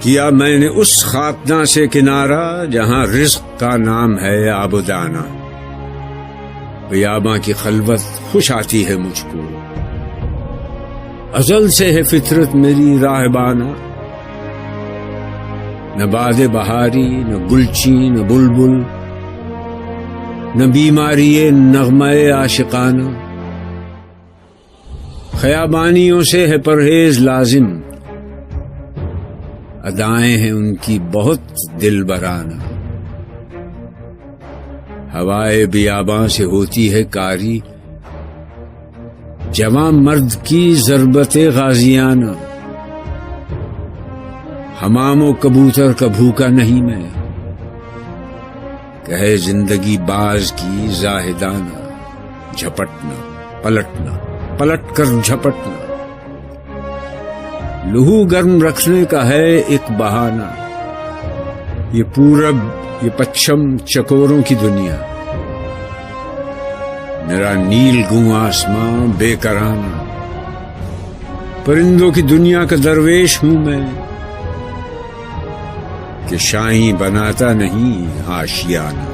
کیا میں نے اس خاکداں سے کنارہ جہاں رزق کا نام ہے آب و دانہ. بیاباں کی خلوت خوش آتی ہے مجھ کو، ازل سے ہے فطرت میری راہبانہ. نہ باد بہاری، نہ گلچی، نہ بلبل، نہ بیماری نغمہ عاشقانہ. خیابانیوں سے ہے پرہیز لازم، ادائیں ہیں ان کی بہت دل برانہ. ہوائے بیاباں سے ہوتی ہے کاری، جوان مرد کی ضربت غازیانہ. حمام و کبوتر کا بھوکا نہیں میں، کہے زندگی باز کی زاہدانہ. جھپٹنا، پلٹنا، پلٹ کر جھپٹنا، لہو گرم رکھنے کا ہے ایک بہانہ. یہ پورب، یہ پچھم چکوروں کی دنیا، میرا نیل گوں آسماں بے کرانہ. پرندوں کی دنیا کا درویش ہوں میں، کہ شاہیں بناتا نہیں آشیانہ.